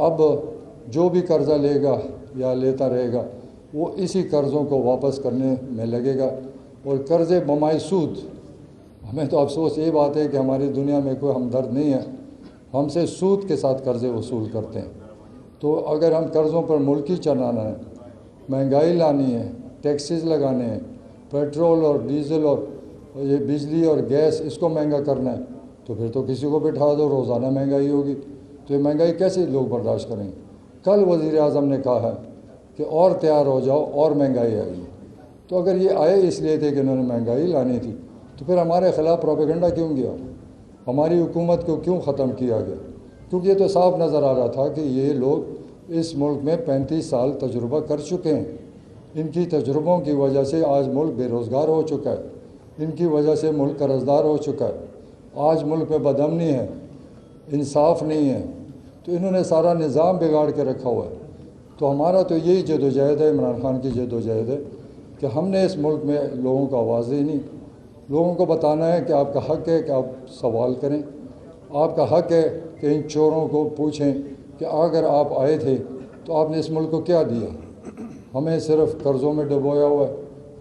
اب جو بھی قرضہ لے گا یا لیتا رہے گا وہ اسی قرضوں کو واپس کرنے میں لگے گا، اور قرض بمائے سود۔ ہمیں تو افسوس یہ بات ہے کہ ہماری دنیا میں کوئی ہمدرد نہیں ہے، ہم سے سود کے ساتھ قرضے وصول کرتے ہیں۔ تو اگر ہم قرضوں پر ملکی چلانا ہے، مہنگائی لانی ہے، ٹیکسز لگانے ہیں، پیٹرول اور ڈیزل اور یہ بجلی اور گیس اس کو مہنگا کرنا ہے، تو پھر تو کسی کو بٹھا دو، روزانہ مہنگائی ہوگی، تو یہ مہنگائی کیسے لوگ برداشت کریں گے؟ کل وزیر اعظم نے کہا ہے کہ اور تیار ہو جاؤ اور مہنگائی آئی ہے۔ تو اگر یہ آئے اس لیے تھے کہ انہوں نے مہنگائی لانی تھی، تو پھر ہمارے خلاف پروپیگنڈا کیوں گیا؟ ہماری حکومت کو کیوں ختم کیا گیا؟ کیونکہ یہ تو صاف نظر آ رہا تھا کہ یہ لوگ اس ملک میں 35 سال تجربہ کر چکے ہیں، ان کی تجربوں کی وجہ سے آج ملک بے روزگار ہو چکا ہے، ان کی وجہ سے ملک قرضدار ہو چکا ہے، آج ملک میں بدامنی ہے، انصاف نہیں ہے، تو انہوں نے سارا نظام بگاڑ کے رکھا ہوا ہے۔ تو ہمارا تو یہی جد و جہد ہے، عمران خان کی جد و جہد ہے کہ ہم نے اس ملک میں لوگوں کو آواز دینی، لوگوں کو بتانا ہے کہ آپ کا حق ہے کہ آپ سوال کریں، آپ کا حق ہے کہ ان چوروں کو پوچھیں کہ اگر آپ آئے تھے تو آپ نے اس ملک کو کیا دیا؟ ہمیں صرف قرضوں میں ڈبویا ہوا ہے،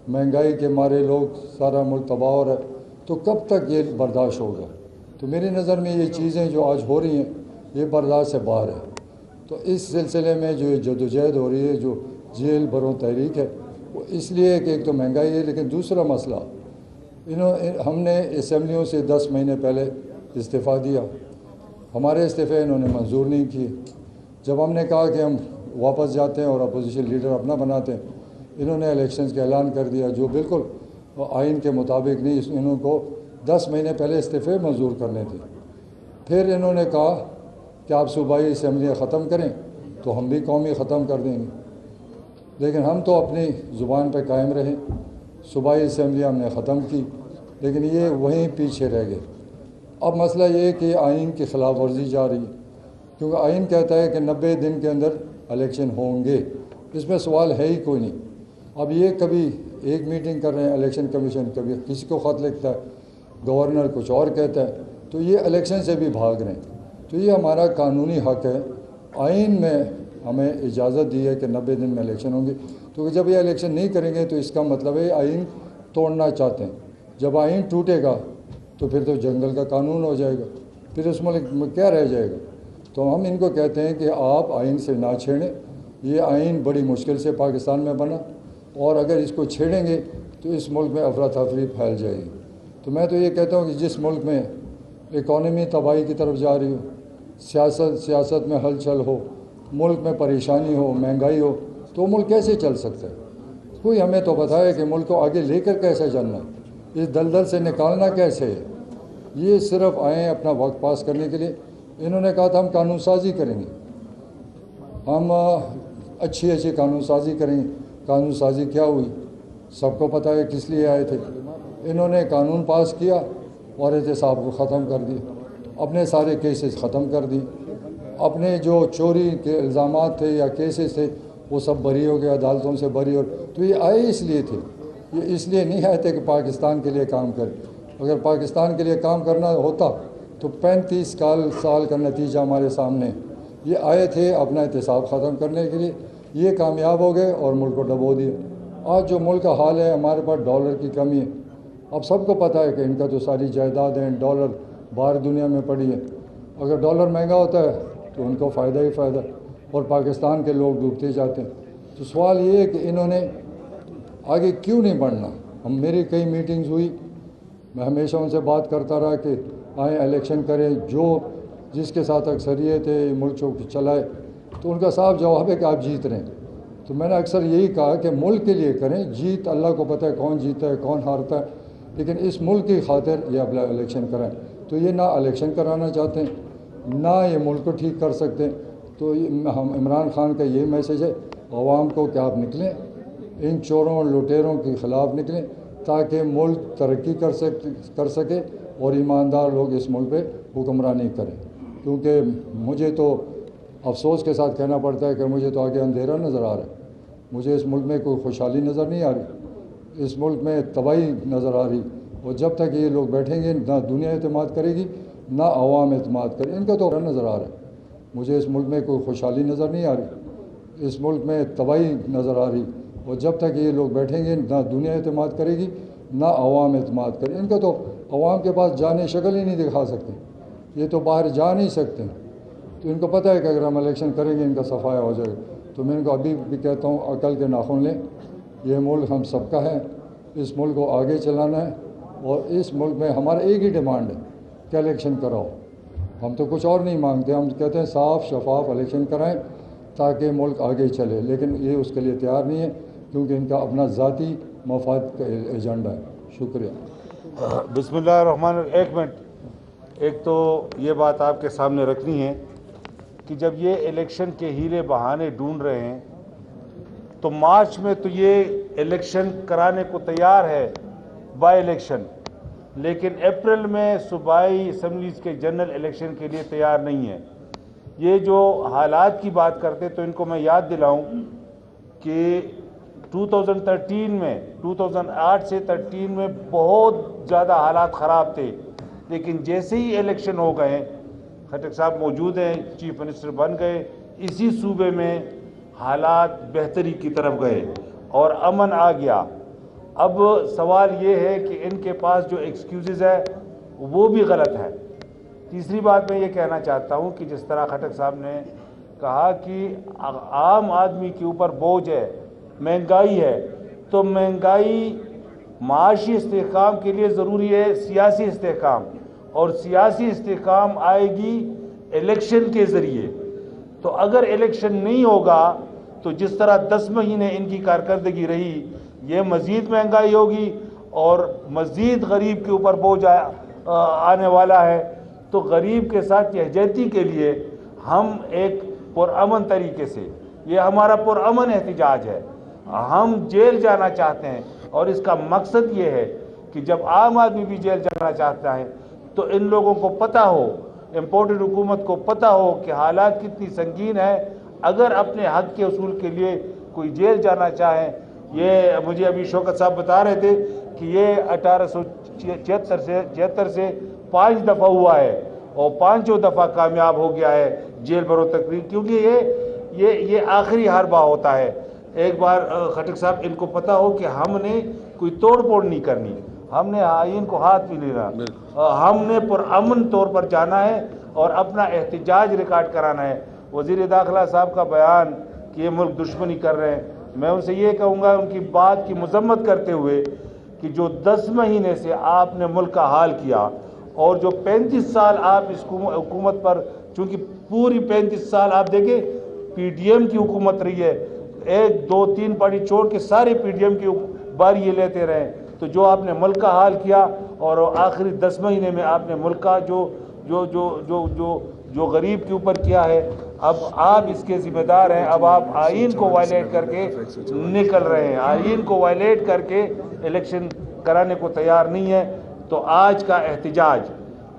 مہنگائی کے مارے لوگ سارا ملک تباہ ہو رہا ہے، تو کب تک یہ برداشت ہوگا؟ تو میری نظر میں یہ چیزیں جو آج ہو رہی ہیں یہ برداشت سے باہر ہے۔ تو اس سلسلے میں جو جدوجہد ہو رہی ہے، جو جیل بروں تحریک ہے، وہ اس لیے کہ ایک تو مہنگائی ہے، لیکن دوسرا مسئلہ ہم نے اسمبلیوں سے 10 مہینے پہلے استعفیٰ دیا، ہمارے استعفے انہوں نے منظور نہیں کیے۔ جب ہم نے کہا کہ ہم واپس جاتے ہیں اور اپوزیشن لیڈر اپنا بناتے ہیں، انہوں نے الیکشنز کا اعلان کر دیا جو بالکل آئین کے مطابق نہیں، انہوں کو 10 مہینے پہلے استعفے منظور کرنے تھے۔ پھر انہوں نے کہا کہ آپ صوبائی اسمبلیاں ختم کریں تو ہم بھی قومی ختم کر دیں گے، لیکن ہم تو اپنی زبان پہ قائم رہیں، صوبائی اسمبلیاں ہم نے ختم کی، لیکن یہ وہیں پیچھے رہ گئے۔ اب مسئلہ یہ ہے کہ آئین کی خلاف ورزی جا رہی ہے، کیونکہ آئین کہتا ہے کہ 90 دن کے اندر الیکشن ہوں گے، اس میں سوال ہے ہی کوئی نہیں۔ اب یہ کبھی ایک میٹنگ کر رہے ہیں الیکشن کمیشن، کبھی کسی کو خط لکھتا ہے، گورنر کچھ اور کہتا ہے، تو یہ الیکشن سے بھی بھاگ رہے ہیں۔ تو یہ ہمارا قانونی حق ہے، آئین میں ہمیں اجازت دی ہے کہ 90 دن میں الیکشن ہوں گے، تو جب یہ الیکشن نہیں کریں گے تو اس کا مطلب ہے آئین توڑنا چاہتے ہیں۔ جب آئین ٹوٹے گا تو پھر تو جنگل کا قانون ہو جائے گا، پھر اس ملک میں کیا رہ جائے گا؟ تو ہم ان کو کہتے ہیں کہ آپ آئین سے نہ چھیڑیں، یہ آئین بڑی مشکل سے پاکستان میں بنا، اور اگر اس کو چھیڑیں گے تو اس ملک میں افراتفری پھیل جائے گی۔ تو میں تو یہ کہتا ہوں کہ جس ملک میں اکانومی تباہی کی طرف جا رہی ہو، سیاست میں ہلچل ہو، ملک میں پریشانی ہو، مہنگائی ہو، تو ملک کیسے چل سکتا ہے؟ کوئی ہمیں تو بتائے کہ ملک کو آگے لے کر کیسے چلنا ہے، اس دلدل سے نکالنا کیسے ہے؟ یہ صرف آئے اپنا وقت پاس کرنے کے لیے۔ انہوں نے کہا تھا ہم قانون سازی کریں گے، ہم اچھی قانون سازی کریں گے۔ قانون سازی کیا ہوئی؟ سب کو پتہ ہے کس لیے آئے تھے۔ انہوں نے قانون پاس کیا اور احتساب کو ختم کر دیا، اپنے سارے کیسز ختم کر دی، اپنے جو چوری کے الزامات تھے یا کیسز تھے وہ سب بری ہو گئے، عدالتوں سے بری ہو۔ تو یہ آئے اس لیے تھے، یہ اس لیے نہیں آئے تھے کہ پاکستان کے لیے کام کریں۔ اگر پاکستان کے لیے کام کرنا ہوتا تو 35 سال کا نتیجہ ہمارے سامنے۔ یہ آئے تھے اپنا احتساب ختم کرنے کے لیے، یہ کامیاب ہو گئے اور ملک کو ڈبو دیا۔ آج جو ملک کا حال ہے، ہمارے پاس ڈالر کی کمی ہے، اب سب کو پتہ ہے کہ ان کا تو ساری جائیدادیں ڈالر باہر دنیا میں پڑی ہے۔ اگر ڈالر مہنگا ہوتا ہے تو ان کو فائدہ ہی فائدہ، اور پاکستان کے لوگ ڈوبتے جاتے ہیں۔ تو سوال یہ ہے کہ انہوں نے آگے کیوں نہیں بڑھنا؟ میری کئی میٹنگز ہوئی، میں ہمیشہ ان سے بات کرتا رہا کہ آئیں الیکشن کریں، جس کے ساتھ اکثریت ہے ملک کو چلائے۔ تو ان کا صاف جواب ہے کہ آپ جیت رہے ہیں۔ تو میں نے اکثر یہی کہا کہ ملک کے لیے کریں، جیت اللہ کو پتہ ہے کون جیتا ہے کون ہارتا ہے، لیکن اس ملک کی خاطر یہ اپنا الیکشن کرائیں۔ تو یہ نہ الیکشن کرانا چاہتے ہیں، نہ یہ ملک کو ٹھیک کر سکتے ہیں۔ تو ہم عمران خان کا یہ میسیج ہے عوام کو کہ آپ نکلیں، ان چوروں اور لٹیروں کے خلاف نکلیں تاکہ ملک ترقی کر سکے اور ایماندار لوگ اس ملک پہ حکمرانی کریں۔ کیونکہ مجھے تو افسوس کے ساتھ کہنا پڑتا ہے کہ مجھے تو آگے اندھیرا نظر آ رہا ہے، مجھے اس ملک میں کوئی خوشحالی نظر نہیں آ رہی، اس ملک میں تباہی نظر آ رہی، اور جب تک یہ لوگ بیٹھیں گے نہ دنیا اعتماد کرے گی نہ عوام اعتماد کرے، ان کا تو نظر آ رہا ہے۔ مجھے اس ملک میں کوئی خوشحالی نظر نہیں آ رہی، اس ملک میں تباہی نظر آ رہی، اور جب تک یہ لوگ بیٹھیں گے نہ دنیا اعتماد کرے گی نہ عوام اعتماد کرے. ان کا تو عوام کے پاس جانے شکل ہی نہیں دکھا سکتے، یہ تو باہر جا نہیں سکتے. تو ان کو پتہ ہے کہ اگر ہم الیکشن کریں گے ان کا صفایا ہو جائے گا. تو میں ان کو ابھی بھی کہتا ہوں عقل کے ناخن لیں، یہ ملک ہم سب کا ہے، اس ملک کو آگے چلانا ہے، اور اس ملک میں ہمارا ایک ہی ڈیمانڈ ہے کہ الیکشن کراؤ. ہم تو کچھ اور نہیں مانگتے، ہم کہتے ہیں صاف شفاف الیکشن کرائیں تاکہ ملک آگے چلے، لیکن یہ اس کے لیے تیار نہیں ہے کیونکہ ان کا اپنا ذاتی مفاد کا ایجنڈا ہے. شکریہ. بسم اللہ الرحمن الرحیم. ایک منٹ، ایک تو یہ بات آپ کے سامنے رکھنی ہے کہ جب یہ الیکشن کے ہیلے بہانے ڈھونڈ رہے ہیں تو مارچ میں تو یہ الیکشن کرانے کو تیار ہے بائی الیکشن، لیکن اپریل میں صوبائی اسمبلیز کے جنرل الیکشن کے لیے تیار نہیں ہے. یہ جو حالات کی بات کرتے تو ان کو میں یاد دلاؤں کہ 2013 میں 2008 سے 13 میں بہت زیادہ حالات خراب تھے، لیکن جیسے ہی الیکشن ہو گئے، خٹک صاحب موجود ہیں، چیف منسٹر بن گئے، اسی صوبے میں حالات بہتری کی طرف گئے اور امن آ گیا. اب سوال یہ ہے کہ ان کے پاس جو ایکسکیوزز ہے وہ بھی غلط ہے. تیسری بات میں یہ کہنا چاہتا ہوں کہ جس طرح خٹک صاحب نے کہا کہ عام آدمی کے اوپر بوجھ ہے، مہنگائی ہے، تو مہنگائی معاشی استحکام کے لیے ضروری ہے سیاسی استحکام، اور سیاسی استحکام آئے گی الیکشن کے ذریعے. تو اگر الیکشن نہیں ہوگا تو جس طرح 10 مہینے ان کی کارکردگی رہی، یہ مزید مہنگائی ہوگی اور مزید غریب کے اوپر بوجھ آنے والا ہے. تو غریب کے ساتھ یکجہتی کے لیے ہم ایک پرامن طریقے سے، یہ ہمارا پرامن احتجاج ہے، ہم جیل جانا چاہتے ہیں، اور اس کا مقصد یہ ہے کہ جب عام آدمی بھی جیل جانا چاہتا ہے تو ان لوگوں کو پتہ ہو، امپورٹڈ حکومت کو پتہ ہو کہ حالات کتنی سنگین ہیں. اگر اپنے حق کے اصول کے لیے کوئی جیل جانا چاہیں، یہ مجھے ابھی شوکت صاحب بتا رہے تھے کہ یہ 1876 سے 5 دفعہ ہوا ہے اور 5 دفعہ کامیاب ہو گیا ہے جیل برو تقریر، کیونکہ یہ آخری حربہ ہوتا ہے. ایک بار خٹک صاحب ان کو پتہ ہو کہ ہم نے کوئی توڑ پھوڑ نہیں کرنی، ہم نے آئین کو ہاتھ بھی لینا، ہم نے پرامن طور پر جانا ہے اور اپنا احتجاج ریکارڈ کرانا ہے. وزیر داخلہ صاحب کا بیان کہ یہ ملک دشمنی کر رہے ہیں، میں ان سے یہ کہوں گا ان کی بات کی مذمت کرتے ہوئے کہ جو 10 مہینے سے آپ نے ملک کا حال کیا اور جو 35 سال آپ اس حکومت پر، چونکہ پوری 35 سال آپ دیکھیں پی ڈی ایم کی حکومت رہی ہے، 1 2 3 پارٹی چھوڑ کے سارے پی ڈی ایم کی باری یہ لیتے رہے، تو جو آپ نے ملک کا حال کیا اور آخری 10 مہینے میں آپ نے ملک کا جو غریب کے اوپر کیا ہے، اب آپ اس کے ذمہ دار ہیں. اب آپ آئین کو وائلیٹ کر کے نکل رہے ہیں، آئین کو وائلیٹ کر کے الیکشن کرانے کو تیار نہیں ہے. تو آج کا احتجاج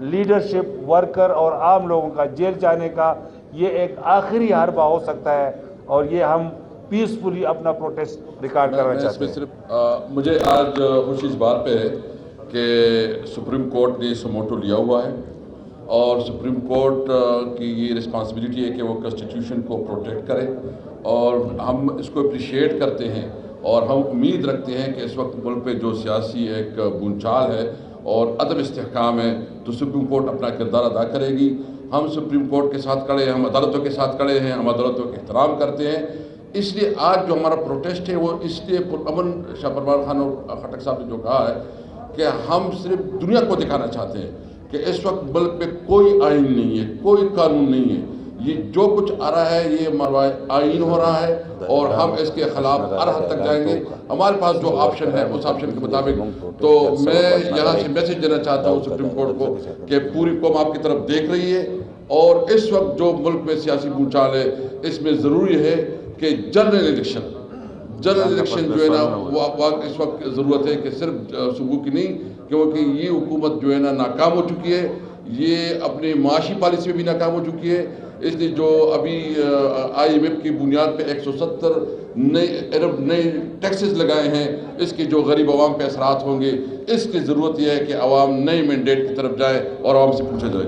لیڈرشپ، ورکر اور عام لوگوں کا جیل جانے کا یہ ایک آخری حربہ ہو سکتا ہے، اور یہ ہم پیسفلی اپنا پروٹیسٹ ریکارڈ کرنا چاہتے ہیں. صرف مجھے آج خوشی اس بات پہ ہے کہ سپریم کورٹ نے سموٹو لیا ہوا ہے، اور سپریم کورٹ کی یہ رسپانسبلٹی ہے کہ وہ کنسٹیٹیوشن کو پروٹیکٹ کرے، اور ہم اس کو اپریشیٹ کرتے ہیں، اور ہم امید رکھتے ہیں کہ اس وقت ملک پہ جو سیاسی ایک بونچال ہے اور عدم استحکام ہے تو سپریم کورٹ اپنا کردار ادا کرے گی. ہم سپریم کورٹ کے ساتھ کھڑے ہیں، ہم عدالتوں کے ساتھ کھڑے ہیں، ہم عدالتوں کا احترام کرتے ہیں. اس لیے آج جو ہمارا پروٹیسٹ ہے وہ اس لیے پرامن، شاہ پروان خان اور خٹک صاحب نے جو کہا ہے کہ ہم صرف دنیا کو دکھانا چاہتے ہیں کہ اس وقت ملک پہ کوئی آئین نہیں ہے، کوئی قانون نہیں ہے، یہ جو کچھ آ رہا ہے یہ ہمارا آئین ہو رہا ہے، اور ہم اس کے خلاف ہر حد تک جائیں گے. ہمارے پاس جو آپشن ہے اس آپشن کے مطابق. تو میں یہاں سے میسیج دینا چاہتا ہوں سپریم کورٹ کو کہ پوری قوم آپ کی طرف دیکھ رہی ہے، اور اس وقت جو ملک میں سیاسی بونچال ہے اس میں ضروری ہے کہ جنرل الیکشن جو ہے نا وہ اس وقت ضرورت ہے کہ صرف صوبوں کی نہیں، کیونکہ یہ حکومت جو ہے نا ناکام ہو چکی ہے، یہ اپنی معاشی پالیسی میں بھی ناکام ہو چکی ہے. اس لیے جو ابھی آئی ایم ایف کی بنیاد پہ 170 نئے ٹیکسز لگائے ہیں، اس کے جو غریب عوام پہ اثرات ہوں گے، اس کی ضرورت یہ ہے کہ عوام نئے مینڈیٹ کی طرف جائے اور عوام سے پوچھا جائے.